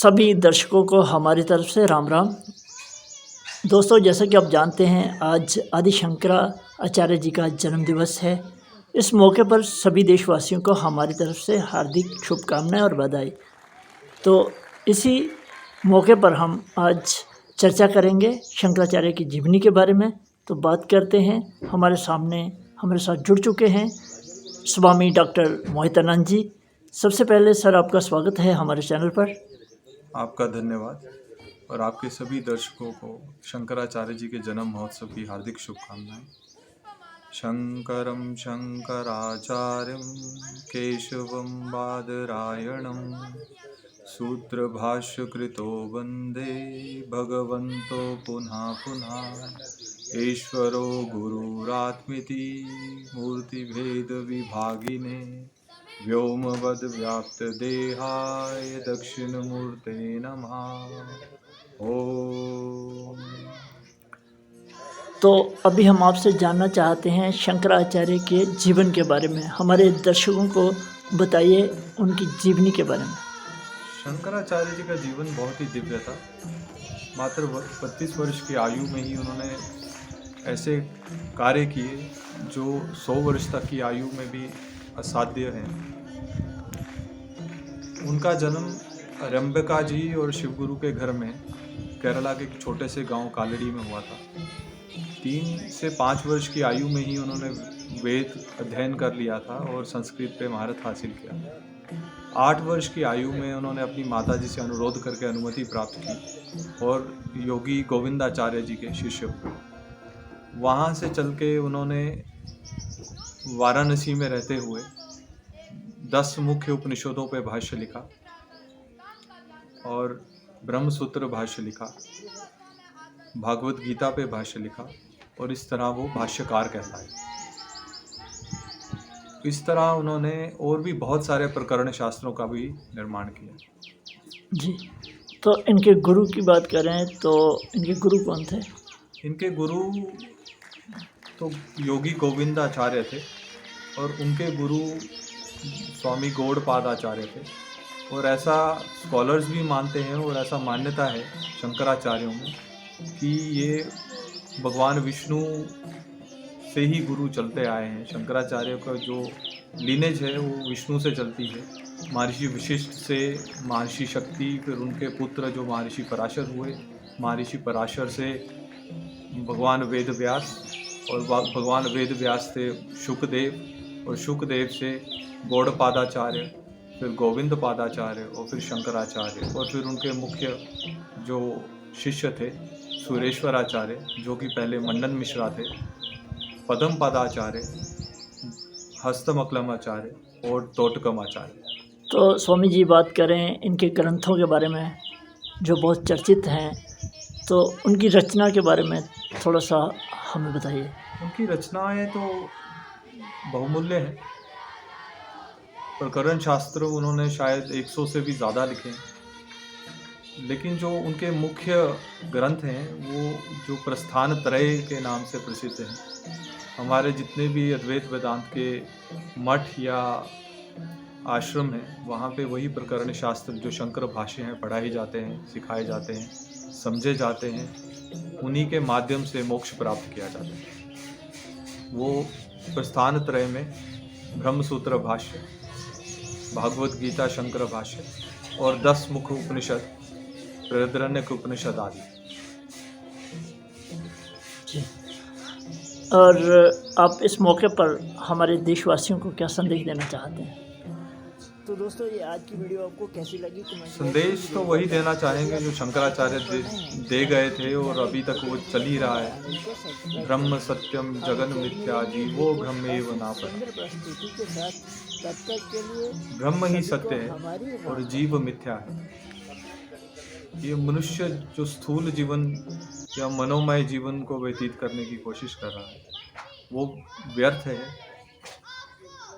सभी दर्शकों को हमारी तरफ से राम राम। दोस्तों, जैसा कि आप जानते हैं, आज आदि शंकराचार्य जी का जन्म दिवस है। इस मौके पर सभी देशवासियों को हमारी तरफ से हार्दिक शुभकामनाएं और बधाई। तो इसी मौके पर हम आज चर्चा करेंगे शंकराचार्य की जीवनी के बारे में। तो बात करते हैं, हमारे साथ जुड़ चुके हैं स्वामी डॉक्टर मोहितानंद जी। सबसे पहले सर, आपका स्वागत है हमारे चैनल पर। आपका धन्यवाद और आपके सभी दर्शकों को शंकराचार्य जी के जन्म महोत्सव की हार्दिक शुभकामनाएं। शंकरं शंकराचार्यं केशवं बादरायणं सूत्रभाष्यकृतो वन्दे भगवन्तो पुनः पुनः। ईश्वरो गुरुरात्मिति मूर्तिभेदविभागिने व्योमवद्व्याप्तदेहाय दक्षिणमूर्ते नमः। ओम। तो अभी हम आपसे जानना चाहते हैं शंकराचार्य के जीवन के बारे में। हमारे दर्शकों को बताइए उनकी जीवनी के बारे में। शंकराचार्य जी का जीवन बहुत ही दिव्य था। मात्र 32 वर्ष की आयु में ही उन्होंने ऐसे कार्य किए जो 100 वर्ष तक की आयु में भी असाध्य है। उनका जन्म रंबिका जी और शिवगुरु के घर में केरला के एक छोटे से गांव कालड़ी में हुआ था। 3 से 5 वर्ष की आयु में ही उन्होंने वेद अध्ययन कर लिया था और संस्कृत पे महारत हासिल किया। 8 वर्ष की आयु में उन्होंने अपनी माता जी से अनुरोध करके अनुमति प्राप्त की और योगी गोविंदाचार्य जी के शिष्य हुए। वहाँ से चल के उन्होंने वाराणसी में रहते हुए 10 मुख्य उपनिषदों पे भाष्य लिखा और ब्रह्मसूत्र भाष्य लिखा, भागवत गीता पे भाष्य लिखा और इस तरह वो भाष्यकार कहलाए। इस तरह उन्होंने और भी बहुत सारे प्रकरण शास्त्रों का भी निर्माण किया। जी, तो इनके गुरु की बात करें तो इनके गुरु कौन थे? इनके गुरु तो योगी गोविंदाचार्य थे और उनके गुरु स्वामी गौड़पादाचार्य थे। और ऐसा स्कॉलर्स भी मानते हैं और ऐसा मान्यता है शंकराचार्यों में कि ये भगवान विष्णु से ही गुरु चलते आए हैं। शंकराचार्य का जो लीनेज है वो विष्णु से चलती है। महर्षि वशिष्ठ से महर्षि शक्ति, फिर उनके पुत्र जो महर्षि पराशर हुए, महर्षि पराशर से भगवान वेद व्यास और भगवान वेद व्यास से शुकदेव और शुकदेव से गौड़पादाचार्य, फिर गोविंद पादाचार्य और फिर शंकराचार्य और फिर उनके मुख्य जो शिष्य थे सुरेश्वराचार्य, जो कि पहले मंडन मिश्रा थे, पद्म पादाचार्य, हस्तमकलमाचार्य और तोटकमाचार्य। तो स्वामी जी, बात करें इनके ग्रंथों के बारे में जो बहुत चर्चित हैं, तो उनकी रचना के बारे में थोड़ा सा हमें बताइए। उनकी रचनाएं तो बहुमूल्य हैं। प्रकरण शास्त्र उन्होंने शायद 100 से भी ज़्यादा लिखे हैं, लेकिन जो उनके मुख्य ग्रंथ हैं वो जो प्रस्थान त्रय के नाम से प्रसिद्ध हैं। हमारे जितने भी अद्वैत वेदांत के मठ या आश्रम हैं वहाँ पे वही प्रकरण शास्त्र जो शंकर भाष्य हैं पढ़ाए जाते हैं, सिखाए जाते हैं, समझे जाते हैं। उन्हीं के माध्यम से मोक्ष प्राप्त किया जाता है। वो प्रस्थान त्रय में ब्रह्मसूत्र भाष्य, भागवत गीता शंकर भाष्य और 10 मुख्य उपनिषद, बृहदारण्यक उपनिषद आदि। जी, और आप इस मौके पर हमारे देशवासियों को क्या संदेश देना चाहते हैं? तो दोस्तों, ये आज की वीडियो आपको कैसी लगी? संदेश तो वही देना चाहेंगे जो शंकराचार्य दे गए थे और अभी तक वो चल ही रहा है। ब्रह्म सत्यम जगन मिथ्या जीवो ब्रह्मेव नापरः। ब्रह्म ही सत्य है और जीव मिथ्या है। ये मनुष्य जो स्थूल जीवन या मनोमय जीवन को व्यतीत करने की कोशिश कर रहा है वो व्यर्थ है।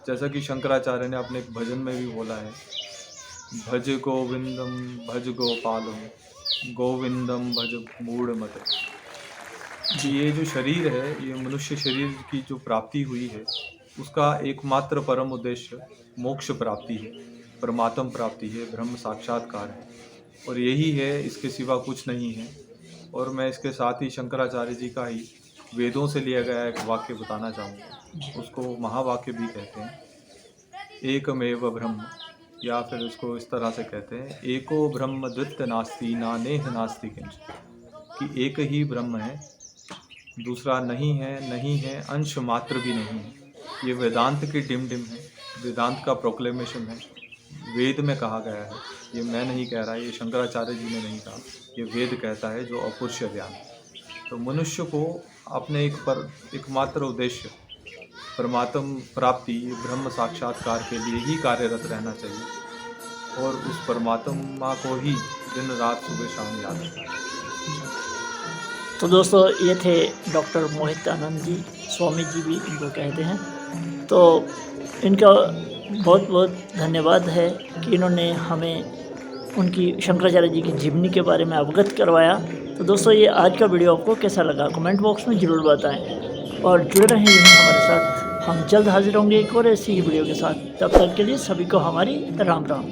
जैसा कि शंकराचार्य ने अपने एक भजन में भी बोला है, भज गोविंदम भज गोपालम गोविंदम भज मूढ़मते। ये जो शरीर है, ये मनुष्य शरीर की जो प्राप्ति हुई है उसका एकमात्र परम उद्देश्य मोक्ष प्राप्ति है, परमात्म प्राप्ति है, ब्रह्म साक्षात्कार है। और यही है, इसके सिवा कुछ नहीं है। और मैं इसके साथ ही शंकराचार्य जी का ही वेदों से लिया गया एक वाक्य बताना चाहूँगा। उसको महावाक्य भी कहते हैं, एकमेव ब्रह्म, या फिर उसको इस तरह से कहते हैं, एको ब्रह्म द्वितीय नास्ति नानेह नास्ति किंचित्, कि एक ही ब्रह्म है, दूसरा नहीं है, अंश मात्र भी नहीं है। ये वेदांत की डिम है, वेदांत का प्रोक्लेमेशन है, वेद में कहा गया है। ये मैं नहीं कह रहा, ये शंकराचार्य जी ने नहीं कहा, ये वेद कहता है, जो अपुरुष ज्ञान। तो मनुष्य को अपने एकमात्र उद्देश्य परमात्म प्राप्ति, ब्रह्म साक्षात्कार के लिए ही कार्यरत रहना चाहिए, और उस परमात्मा को ही दिन रात सुबह शाम याद रखना चाहिए। तो दोस्तों, ये थे डॉक्टर मोहित आनंद जी, स्वामी जी भी इनको कहते हैं। तो इनका बहुत बहुत धन्यवाद है कि इन्होंने हमें उनकी शंकराचार्य जी की जीवनी के बारे में अवगत करवाया। तो दोस्तों, ये आज का वीडियो आपको कैसा लगा कमेंट बॉक्स में ज़रूर बताएं, और जुड़े रहें हमारे साथ। हम जल्द हाजिर होंगे एक और ऐसी ही वीडियो के साथ। तब तक के लिए सभी को हमारी राम राम।